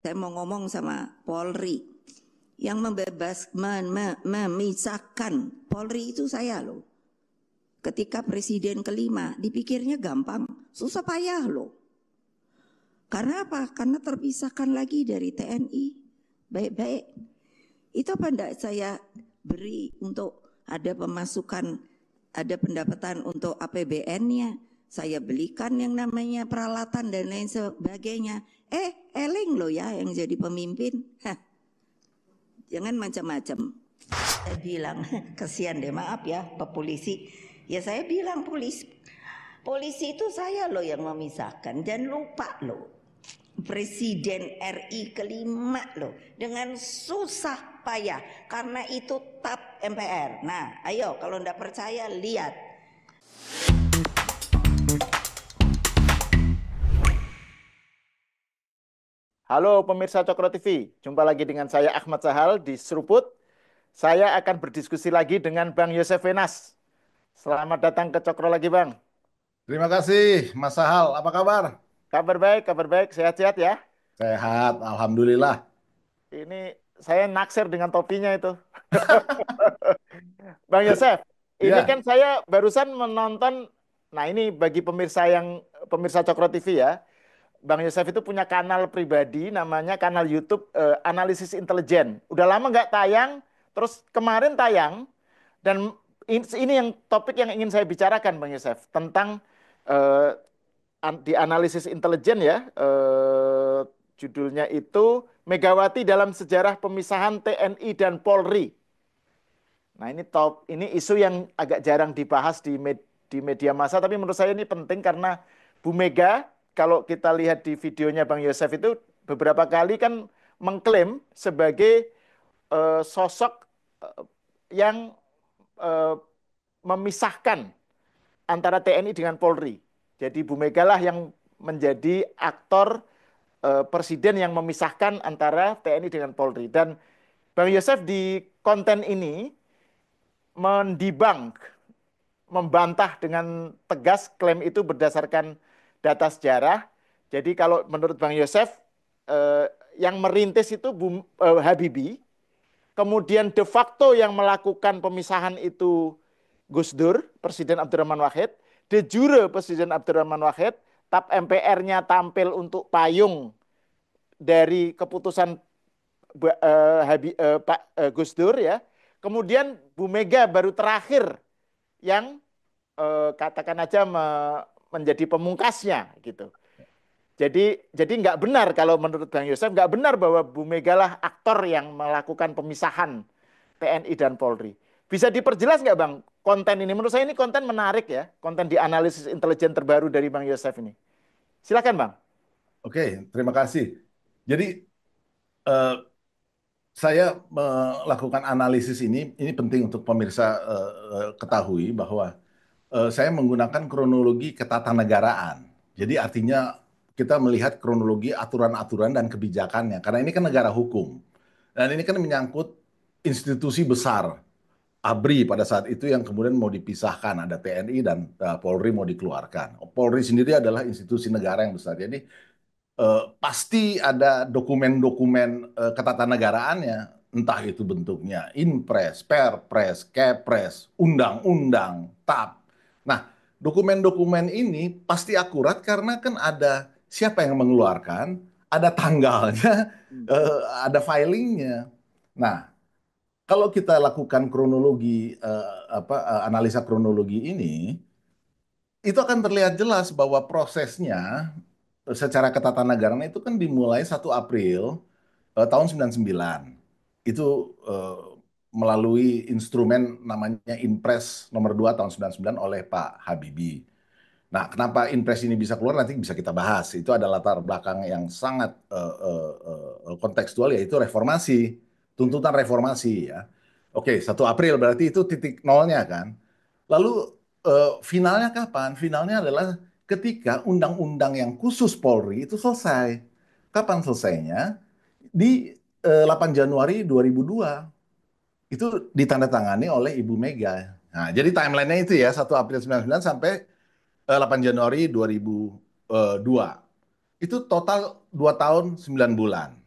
Saya mau ngomong sama Polri yang memisahkan Polri itu saya loh. Ketika presiden kelima dipikirnya gampang, susah payah loh. Karena apa? Karena terpisahkan lagi dari TNI. Baik-baik. Itu apa enggak saya beri untuk ada pemasukan, ada pendapatan untuk APBN-nya. Saya belikan yang namanya peralatan dan lain sebagainya. Eling loh ya yang jadi pemimpin. Jangan macam-macam. Saya bilang, kasihan deh, maaf ya Pak Polisi. Ya saya bilang polisi itu saya loh yang memisahkan. Dan lupa loh, Presiden RI kelima loh, dengan susah payah, karena itu TAP MPR. Nah ayo kalau ndak percaya lihat. Halo pemirsa Cokro TV, jumpa lagi dengan saya Ahmad Sahal di Seruput. Saya akan berdiskusi lagi dengan Bang Yosef Wenas. Selamat datang ke Cokro lagi Bang. Terima kasih, Mas Sahal. Apa kabar? Kabar baik, sehat-sehat ya. Sehat, Alhamdulillah. Ini saya naksir dengan topinya itu. Bang Yosef, ini Ya, kan saya barusan menonton, nah ini bagi pemirsa Cokro TV ya, Bang Yosef itu punya kanal pribadi namanya kanal YouTube Analisis Intelijen. Udah lama nggak tayang, terus kemarin tayang, dan ini yang topik yang ingin saya bicarakan Bang Yosef, tentang eh, di analisis intelijen ya, judulnya itu Megawati dalam Sejarah Pemisahan TNI dan Polri. Nah, ini isu yang agak jarang dibahas di media massa, tapi menurut saya ini penting karena Bu Mega, kalau kita lihat di videonya Bang Yosef itu beberapa kali kan mengklaim sebagai sosok eh, yang eh, memisahkan antara TNI dengan Polri. Jadi Bu Mega lah yang menjadi aktor presiden yang memisahkan antara TNI dengan Polri. Dan Bang Yosef di konten ini mendibang, membantah dengan tegas klaim itu berdasarkan data sejarah. Jadi kalau menurut Bang Yosef, yang merintis itu Habibie, kemudian de facto yang melakukan pemisahan itu Gus Dur, Presiden Abdurrahman Wahid, de jure Presiden Abdurrahman Wahid, TAP MPR-nya tampil untuk payung dari keputusan Pak Gus Dur ya. Kemudian Bu Mega baru terakhir yang katakan aja menjadi pemungkasnya gitu. Jadi nggak benar kalau menurut Bang Yosef, nggak benar bahwa Bu Mega lah aktor yang melakukan pemisahan TNI dan Polri. Bisa diperjelas nggak Bang konten ini? Menurut saya ini konten menarik ya, konten di analisis intelijen terbaru dari Bang Yosef ini. Silakan Bang. oke, terima kasih. Jadi, eh, saya melakukan analisis ini penting untuk pemirsa ketahui bahwa saya menggunakan kronologi ketatanegaraan. Jadi artinya kita melihat kronologi aturan-aturan dan kebijakannya, karena ini kan negara hukum. Dan ini kan menyangkut institusi besar. ABRI pada saat itu yang kemudian mau dipisahkan, ada TNI dan Polri mau dikeluarkan. Polri sendiri adalah institusi negara yang besar. Jadi pasti ada dokumen-dokumen ketatanegaraannya, entah itu bentuknya Inpres, Perpres, Kepres, undang-undang, TAP. Nah, dokumen-dokumen ini pasti akurat karena kan ada siapa yang mengeluarkan, ada tanggalnya, ada filingnya. Nah, kalau kita lakukan kronologi analisa kronologi ini, itu akan terlihat jelas bahwa prosesnya secara ketatanegaraan itu kan dimulai 1 April tahun 99. Itu melalui instrumen namanya Inpres nomor 2 tahun 99 oleh Pak Habibie. Nah, kenapa Inpres ini bisa keluar nanti bisa kita bahas. Itu ada latar belakang yang sangat kontekstual, yaitu reformasi, tuntutan reformasi ya. Oke, 1 April berarti itu titik nolnya kan. Lalu finalnya kapan? Finalnya adalah ketika undang-undang yang khusus Polri itu selesai. Kapan selesainya? Di 8 Januari 2002. Itu ditandatangani oleh Ibu Mega. Nah, jadi timelinenya itu ya, 1 April 99 sampai 8 Januari 2002. Itu total 2 tahun 9 bulan.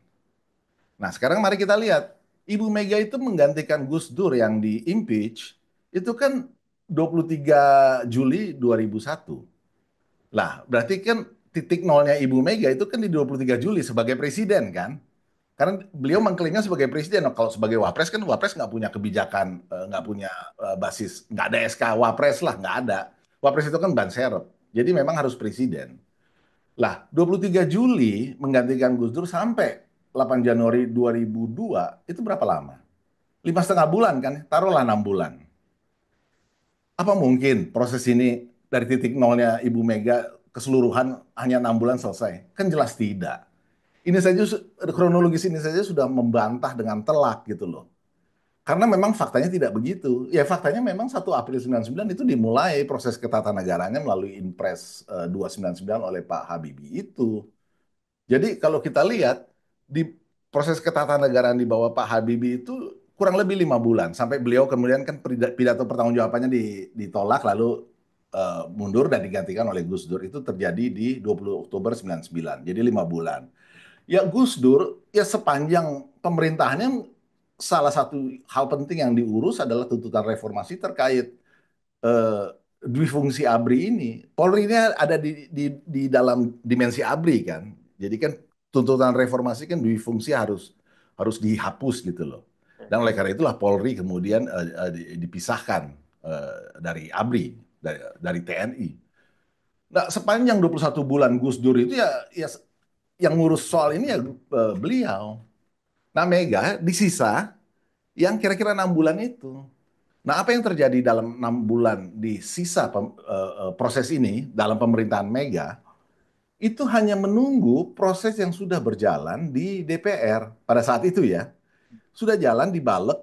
Nah, sekarang mari kita lihat. Ibu Mega itu menggantikan Gus Dur yang di-impeach, itu kan 23 Juli 2001. Lah, berarti kan titik nolnya Ibu Mega itu kan di 23 Juli sebagai presiden kan? Karena beliau mengklaimnya sebagai presiden. Nah, kalau sebagai wapres kan wapres nggak punya kebijakan, nggak punya basis, nggak ada SK wapres lah, nggak ada. Wapres itu kan ban serep. Jadi memang harus presiden. Lah, 23 Juli menggantikan Gus Dur sampai 8 Januari 2002, itu berapa lama? 5,5 bulan kan? Taruhlah 6 bulan. Apa mungkin proses ini dari titik nolnya Ibu Mega keseluruhan hanya 6 bulan selesai? Kan jelas tidak. Ini saja kronologis ini saja sudah membantah dengan telak gitu loh. Karena memang faktanya tidak begitu. Ya faktanya memang 1 April 99 itu dimulai proses ketatanegaranya melalui Impres 299 oleh Pak Habibie itu. Jadi kalau kita lihat di proses ketatanegaraan di bawah Pak Habibie itu kurang lebih 5 bulan sampai beliau kemudian kan pidato pertanggungjawabannya ditolak lalu mundur dan digantikan oleh Gus Dur itu terjadi di 20 Oktober 99. Jadi 5 bulan. Ya Gus Dur ya sepanjang pemerintahannya salah satu hal penting yang diurus adalah tuntutan reformasi terkait eh, dwi ABRI ini. Polri ini ada di dalam dimensi ABRI kan. Jadi kan tuntutan reformasi kan dwi harus harus dihapus gitu loh. Dan oleh karena itulah Polri kemudian dipisahkan dari ABRI, dari TNI. Nah, sepanjang 21 bulan Gus Dur itu ya yang ngurus soal ini ya beliau. Nah, Mega disisa yang kira-kira 6 bulan itu. Nah, apa yang terjadi dalam 6 bulan di sisa proses ini dalam pemerintahan Mega itu hanya menunggu proses yang sudah berjalan di DPR pada saat itu ya, sudah jalan di balik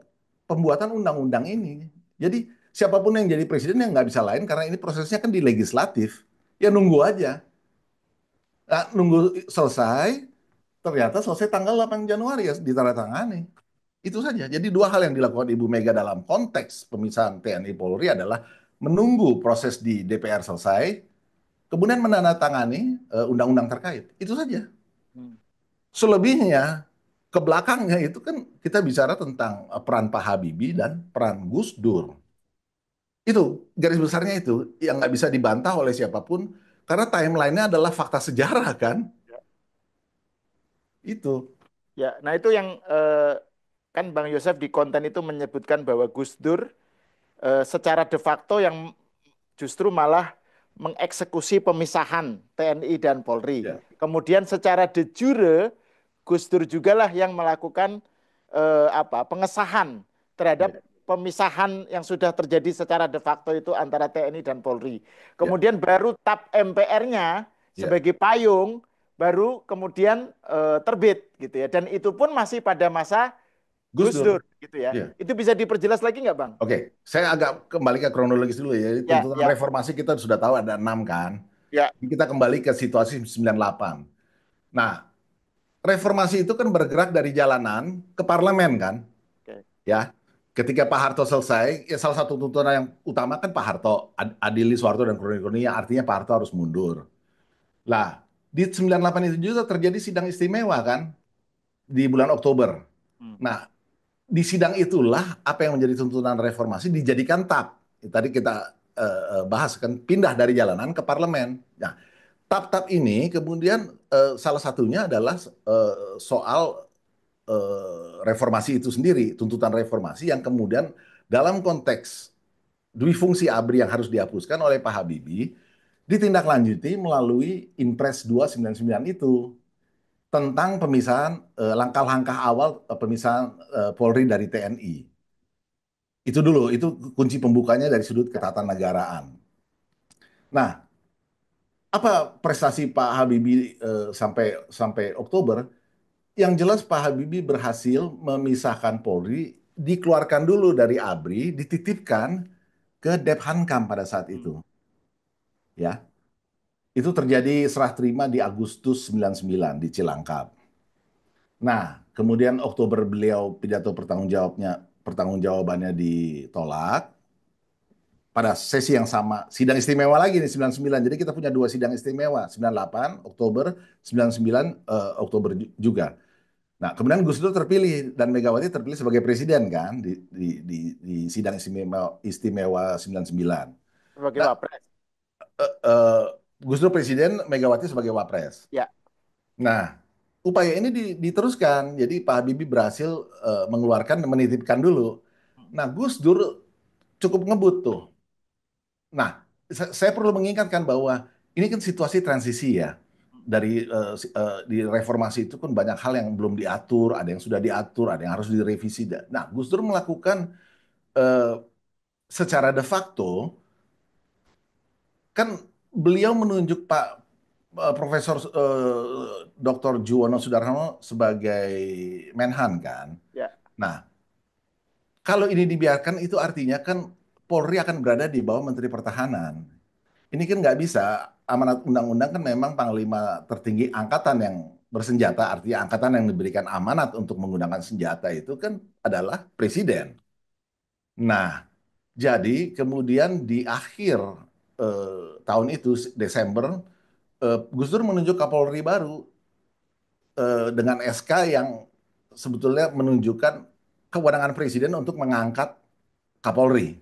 pembuatan undang-undang ini. Jadi siapapun yang jadi presiden yang nggak bisa lain karena ini prosesnya kan di legislatif, ya nunggu aja. Nah, nunggu selesai, ternyata selesai tanggal 8 Januari ya ditandatangani. Itu saja. Jadi dua hal yang dilakukan Ibu Mega dalam konteks pemisahan TNI Polri adalah menunggu proses di DPR selesai, kemudian menandatangani undang-undang terkait. Itu saja. Hmm. Selebihnya, ke belakangnya itu kan kita bicara tentang peran Pak Habibie dan peran Gus Dur. Itu garis besarnya itu yang nggak bisa dibantah oleh siapapun karena timelinenya adalah fakta sejarah kan. Ya, Itu. ya. Nah itu yang kan Bang Yosef di konten itu menyebutkan bahwa Gus Dur secara de facto yang justru malah mengeksekusi pemisahan TNI dan Polri. Ya, Kemudian secara de jure Gus Dur juga lah yang melakukan pengesahan terhadap ya, pemisahan yang sudah terjadi secara de facto itu antara TNI dan Polri. ya, Kemudian baru TAP MPR-nya ya. sebagai payung baru kemudian terbit gitu ya. Dan itu pun masih pada masa Gus Gus Dur Dur. gitu ya. Ya. Itu bisa diperjelas lagi nggak, Bang? Oke, saya agak kembali ke kronologis dulu ya. Jadi Ya, tuntutan ya, reformasi kita sudah tahu ada 6 kan. ya. Kita kembali ke situasi 98. Nah, reformasi itu kan bergerak dari jalanan ke parlemen kan. Oke. Ya, ketika Pak Harto selesai, ya salah satu tuntutan yang utama kan Pak Harto, adili Soeharto dan kroni-kroni yang artinya Pak Harto harus mundur. Lah, di 98 itu juga terjadi sidang istimewa kan di bulan Oktober. Hmm. Nah, di sidang itulah apa yang menjadi tuntutan reformasi dijadikan TAP. Tadi kita bahas kan pindah dari jalanan ke parlemen. Nah, TAP-TAP ini kemudian salah satunya adalah soal reformasi itu sendiri, tuntutan reformasi yang kemudian dalam konteks dui fungsi ABRI yang harus dihapuskan oleh Pak Habibie ditindaklanjuti melalui Impres 299 itu tentang pemisahan langkah-langkah awal pemisahan Polri dari TNI. Itu dulu, itu kunci pembukanya dari sudut ketatanegaraan. Nah, apa prestasi Pak Habibie sampai sampai Oktober? Yang jelas Pak Habibie berhasil memisahkan Polri, dikeluarkan dulu dari ABRI, dititipkan ke Dephankam pada saat Hmm. itu. Ya, itu terjadi serah terima di Agustus 99 di Cilangkap. Nah, kemudian Oktober beliau pidato pertanggungjawabannya ditolak. Pada sesi yang sama, sidang istimewa lagi nih 99. Jadi kita punya 2 sidang istimewa, 98 Oktober, 99 Oktober juga. Nah, kemudian Gus Dur terpilih dan Megawati terpilih sebagai presiden kan di sidang istimewa 99. Sebagai Nah, wapres. eh, eh, Gus Dur presiden, Megawati sebagai wapres. Ya. Nah, upaya ini diteruskan. Jadi Pak Habibie berhasil mengeluarkan, menitipkan dulu. Nah, Gus Dur cukup ngebut tuh. Nah, saya perlu mengingatkan bahwa ini kan situasi transisi ya. Di reformasi itu kan banyak hal yang belum diatur, ada yang sudah diatur, ada yang harus direvisi. Nah, Gus Dur melakukan eh, secara de facto kan beliau menunjuk Pak Profesor Dr. Juwono Sudarsono sebagai Menhan kan. Ya. Nah, kalau ini dibiarkan itu artinya kan Polri akan berada di bawah Menteri Pertahanan. Ini kan nggak bisa, amanat undang-undang kan memang panglima tertinggi angkatan yang bersenjata, artinya angkatan yang diberikan amanat untuk menggunakan senjata itu kan adalah presiden. Nah, jadi kemudian di akhir tahun itu, Desember, Gus Dur menunjuk Kapolri baru dengan SK yang sebetulnya menunjukkan kewenangan presiden untuk mengangkat Kapolri.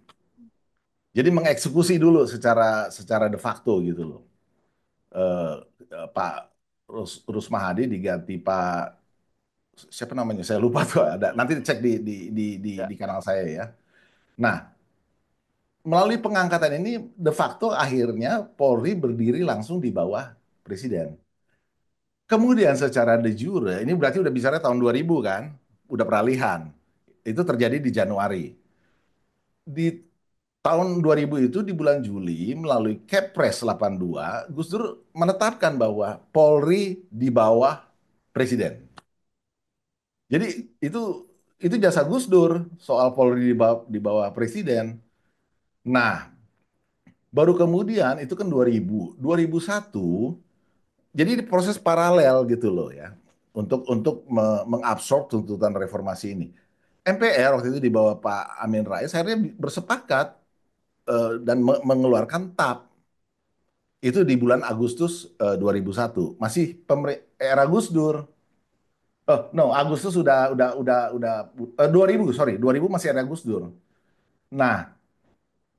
Jadi mengeksekusi dulu secara secara de facto gitu loh. eh, Pak Rusmahadi diganti Pak siapa namanya saya lupa tuh ada nanti cek Ya. di kanal saya ya. Nah, melalui pengangkatan ini de facto akhirnya Polri berdiri langsung di bawah presiden. Kemudian secara de jure ini berarti udah bicara tahun 2000 kan, udah peralihan. Itu terjadi di Januari. Di tahun 2000 itu di bulan Juli melalui Kepres 82 Gus Dur menetapkan bahwa Polri di bawah presiden. Jadi itu itu jasa Gus Dur soal Polri di bawah presiden. Nah, baru kemudian itu kan 2000, 2001 jadi ini proses paralel gitu loh ya untuk mengabsorb tuntutan reformasi ini. MPR waktu itu di bawah Pak Amin Rais akhirnya bersepakat dan mengeluarkan TAP itu di bulan Agustus 2001 masih era Gus Dur. Oh no, Agustus 2000, sorry, 2000 masih era Gus Dur. Nah,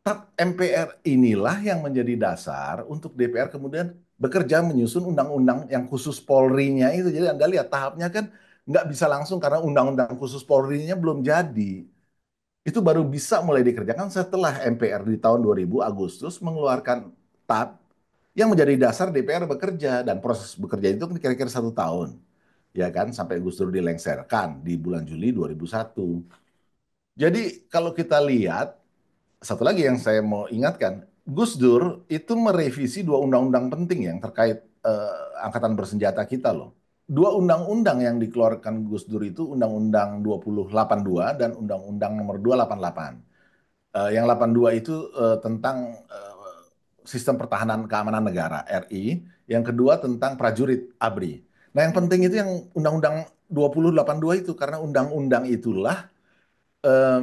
TAP MPR inilah yang menjadi dasar untuk DPR kemudian bekerja menyusun undang-undang yang khusus Polri-nya itu. Jadi Anda lihat tahapnya kan nggak bisa langsung karena undang-undang khusus Polri-nya belum jadi. Itu baru bisa mulai dikerjakan setelah MPR di tahun 2000 Agustus mengeluarkan TAP yang menjadi dasar DPR bekerja dan proses bekerja itu kan kira-kira 1 tahun ya kan sampai Gus Dur dilengsarkan di bulan Juli 2001. Jadi kalau kita lihat satu lagi yang saya mau ingatkan, Gus Dur itu merevisi 2 undang-undang penting yang terkait angkatan bersenjata kita loh. 2 undang-undang yang dikeluarkan Gus Dur itu Undang-Undang 2082 dan Undang-Undang Nomor 288. Yang 82 itu tentang sistem pertahanan keamanan negara RI, yang kedua tentang prajurit ABRI. Nah, yang penting itu yang Undang-Undang 2082 itu karena undang-undang itulah eh,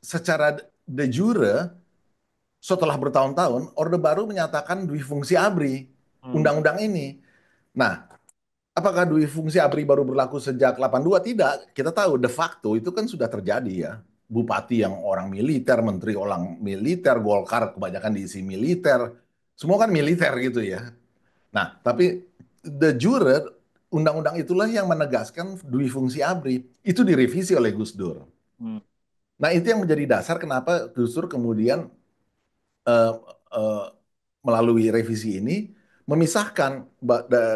secara de jure setelah bertahun-tahun Orde Baru menyatakan duifungsi ABRI Hmm. undang-undang ini. Nah, apakah duifungsi ABRI baru berlaku sejak 82? Tidak. Kita tahu de facto itu kan sudah terjadi ya. Bupati yang orang militer, menteri orang militer, Golkar kebanyakan diisi militer. Semua kan militer gitu ya. Nah, tapi de jure undang-undang itulah yang menegaskan duifungsi ABRI. Itu direvisi oleh Gus Dur. Hmm. Nah, itu yang menjadi dasar kenapa Gus Dur kemudian eh, eh, melalui revisi ini memisahkan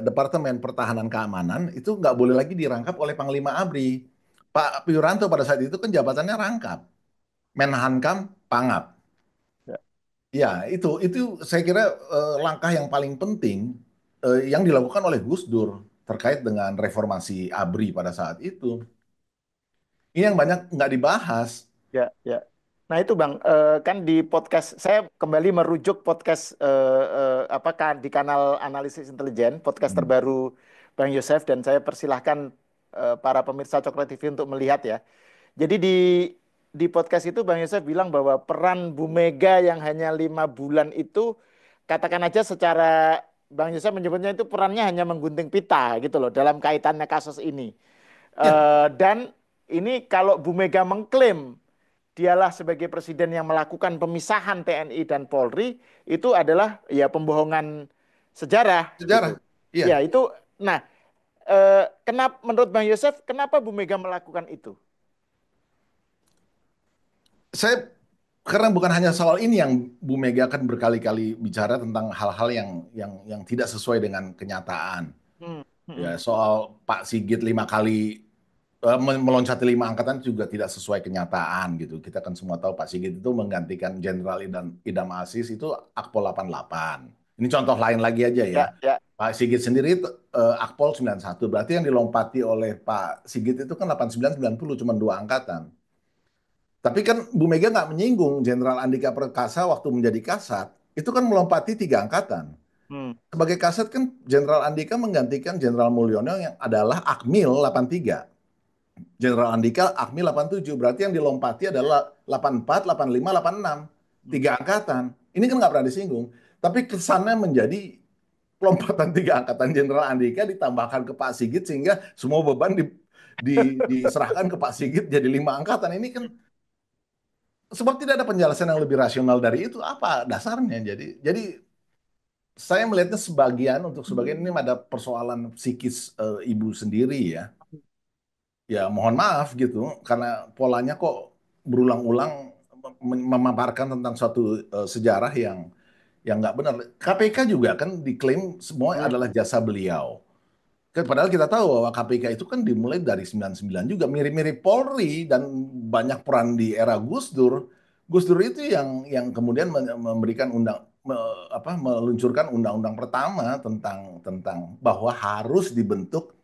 Departemen Pertahanan Keamanan itu nggak boleh lagi dirangkap oleh Panglima ABRI. Pak Wiranto pada saat itu kan jabatannya rangkap, Menhankam Pangap. Ya. Ya, itu saya kira langkah yang paling penting yang dilakukan oleh Gus Dur terkait dengan reformasi ABRI pada saat itu. Ini yang banyak nggak dibahas. Ya, ya. Nah itu Bang, kan di podcast saya kembali merujuk podcast apa kan di kanal Analisis Intelijen, podcast Hmm. terbaru Bang Yosef dan saya persilahkan para pemirsa Coklat TV untuk melihat ya. Jadi di podcast itu Bang Yosef bilang bahwa peran Bu Mega yang hanya 5 bulan itu katakan aja secara Bang Yosef menyebutnya itu perannya hanya menggunting pita gitu loh dalam kaitannya kasus ini. Ya, Dan ini kalau Bu Mega mengklaim dialah sebagai presiden yang melakukan pemisahan TNI dan Polri, itu adalah ya pembohongan sejarah sejarah. gitu. Ya Iya, itu. Nah, kenapa menurut Bang Yosef kenapa Bu Mega melakukan itu? saya karena bukan hanya soal ini yang Bu Mega kan berkali-kali bicara tentang hal-hal yang tidak sesuai dengan kenyataan. Hmm, hmm, Ya, soal Pak Sigit 5 kali meloncati 5 angkatan juga tidak sesuai kenyataan gitu. Kita kan semua tahu Pak Sigit itu menggantikan Jenderal Idam Aziz itu Akpol 88. Ini contoh lain lagi aja ya. ya, ya. Pak Sigit sendiri Akpol 91. Berarti yang dilompati oleh Pak Sigit itu kan 89 90 cuma 2 angkatan. Tapi kan Bu Mega nggak menyinggung Jenderal Andika Perkasa waktu menjadi Kasat, itu kan melompati 3 angkatan. Hmm, Sebagai Kasat kan Jenderal Andika menggantikan Jenderal Mulyono yang adalah Akmil 83. Jenderal Andika Akmil 87. Berarti yang dilompati adalah 84, 85, 86. hmm, 3 angkatan. Ini kan nggak pernah disinggung. Tapi kesannya menjadi lompatan 3 angkatan Jenderal Andika ditambahkan ke Pak Sigit sehingga semua beban diserahkan ke Pak Sigit jadi 5 angkatan. Ini kan sebab tidak ada penjelasan yang lebih rasional dari itu apa dasarnya. Jadi saya melihatnya sebagian untuk sebagian ini ada persoalan psikis ibu sendiri ya. Ya mohon maaf gitu karena polanya kok berulang-ulang memaparkan tentang suatu sejarah yang nggak benar. KPK juga kan diklaim semua hmm, adalah jasa beliau. Padahal kita tahu bahwa KPK itu kan dimulai dari 99 juga mirip-mirip Polri dan banyak peran di era Gus Dur. Gus Dur itu yang kemudian memberikan meluncurkan undang-undang pertama tentang tentang bahwa harus dibentuk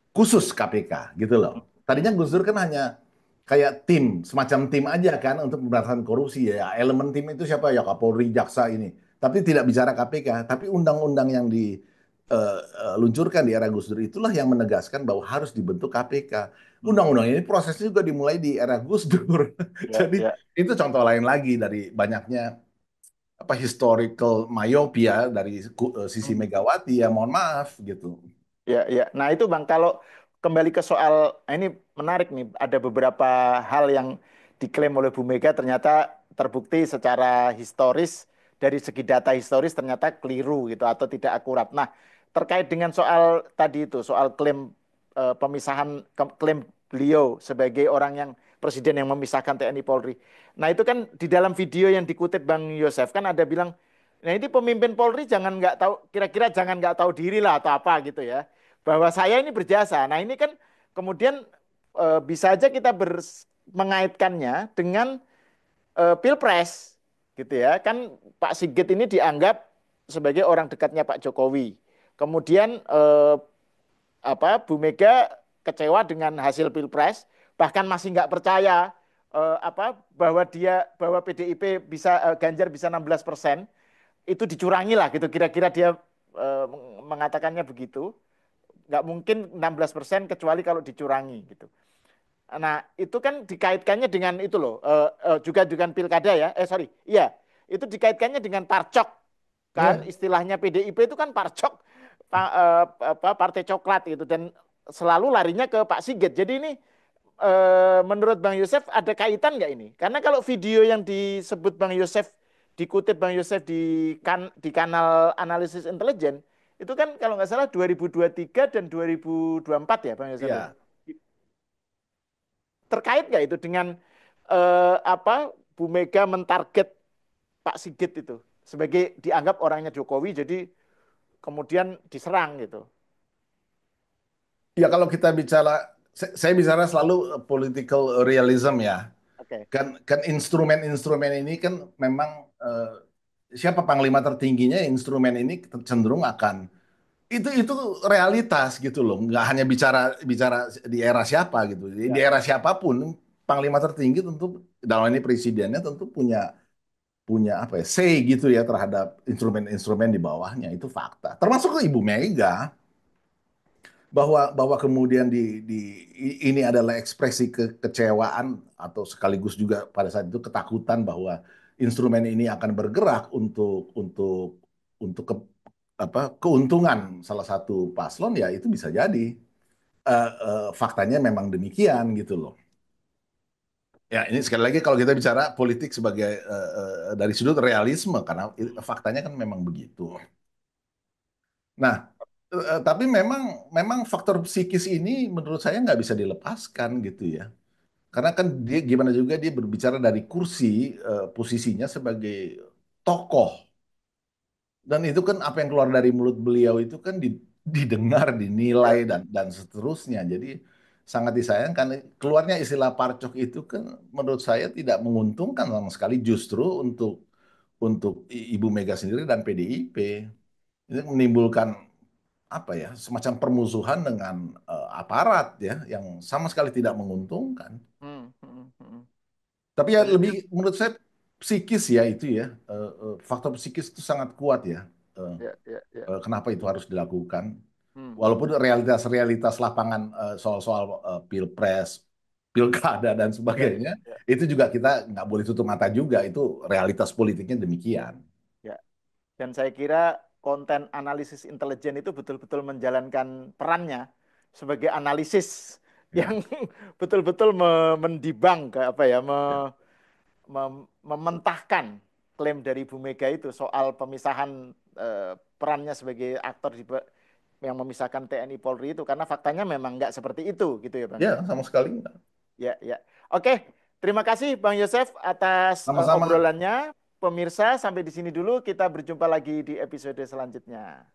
khusus KPK gitu loh. Tadinya Gus Dur kan hanya kayak tim, semacam tim aja kan untuk pemberantasan korupsi ya. Elemen tim itu siapa ya Kapolri, Jaksa ini. Tapi tidak bicara KPK, tapi undang-undang yang diluncurkan di era Gus Dur itulah yang menegaskan bahwa harus dibentuk KPK. hmm. Undang-undang ini prosesnya juga dimulai di era Gus Dur. Ya, Jadi ya. itu contoh lain lagi dari banyaknya apa historical myopia dari sisi Hmm. Megawati ya mohon maaf gitu. Ya, ya. Nah itu Bang, kalau kembali ke soal, nah ini menarik nih, ada beberapa hal yang diklaim oleh Bu Mega ternyata terbukti secara historis, dari segi data historis ternyata keliru gitu atau tidak akurat. Nah, terkait dengan soal tadi itu, soal klaim pemisahan, klaim beliau sebagai orang yang presiden yang memisahkan TNI Polri. Nah itu kan di dalam video yang dikutip Bang Yosef kan ada bilang, nah ini pemimpin Polri jangan nggak tahu, kira-kira jangan nggak tahu diri lah atau apa gitu ya, bahwa saya ini berjasa. Nah ini kan kemudian bisa aja kita mengaitkannya dengan Pilpres gitu ya. Kan Pak Sigit ini dianggap sebagai orang dekatnya Pak Jokowi. Kemudian Bu Mega kecewa dengan hasil Pilpres, bahkan masih nggak percaya bahwa PDIP bisa, Ganjar bisa 16%, itu dicurangi lah gitu. Kira-kira dia mengatakannya begitu. Nggak mungkin 16% kecuali kalau dicurangi gitu. Nah, itu kan dikaitkannya dengan itu loh, juga dengan pilkada ya. Sorry, iya, itu dikaitkannya dengan parcok kan, Ya. istilahnya PDIP itu kan parcok, partai coklat gitu, dan selalu larinya ke Pak Sigit. Jadi ini menurut Bang Yosef ada kaitan nggak ini? Karena kalau video yang disebut Bang Yosef, dikutip Bang Yosef di kanal analisis intelijen, itu kan kalau nggak salah 2023 dan 2024 ya Bang Yosef ya. Iya. Terkait nggak itu dengan Bu Mega mentarget Pak Sigit itu sebagai dianggap orangnya Jokowi, jadi kemudian diserang gitu. Ya kalau kita bicara, saya bicara selalu political realism ya. Oke. Kan instrumen-instrumen ini kan memang siapa panglima tertingginya instrumen ini cenderung akan itu realitas gitu loh. Nggak hanya bicara bicara di era siapa gitu. Di Ya, era siapapun panglima tertinggi tentu dalam ini presidennya tentu punya punya apa ya say gitu ya terhadap instrumen-instrumen di bawahnya itu fakta. Termasuk ke Ibu Mega bahwa kemudian ini adalah ekspresi kekecewaan atau sekaligus juga pada saat itu ketakutan bahwa instrumen ini akan bergerak untuk keuntungan salah satu paslon, ya itu bisa jadi faktanya memang demikian gitu loh. Ya, ini sekali lagi kalau kita bicara politik sebagai dari sudut realisme, karena faktanya kan memang begitu. Nah, tapi memang memang faktor psikis ini menurut saya nggak bisa dilepaskan gitu ya. Karena kan dia gimana juga dia berbicara dari kursi posisinya sebagai tokoh, dan itu kan apa yang keluar dari mulut beliau itu kan didengar, dinilai Ya. dan seterusnya. Jadi sangat disayangkan keluarnya istilah parcok itu kan menurut saya tidak menguntungkan sama sekali, justru untuk Ibu Mega sendiri dan PDIP. Ini menimbulkan apa ya, semacam permusuhan dengan aparat ya yang sama sekali tidak menguntungkan. Hmm, hmm, hmm. Tapi ya Dan lebih menurut saya psikis ya itu ya, faktor psikis itu sangat kuat ya. Eh, ya, ya, ya. Kenapa itu harus dilakukan? Hmm, Walaupun realitas-realitas lapangan soal-soal pilpres, pilkada dan ya, ya, sebagainya, ya, itu juga kita nggak boleh tutup mata juga. Itu realitas politiknya demikian. ya. Dan saya kira konten analisis intelijen itu betul-betul menjalankan perannya sebagai analisis Ya, yang betul-betul mendibang ke apa ya, ya, mementahkan klaim dari Bu Mega itu soal pemisahan perannya sebagai aktor yang memisahkan TNI Polri itu, karena faktanya memang nggak seperti itu gitu ya Bang ya ya. sama sekali nggak. Ya, ya. Oke, terima kasih Bang Yosef atas Sama-sama. obrolannya. Pemirsa, sampai di sini dulu. Kita berjumpa lagi di episode selanjutnya.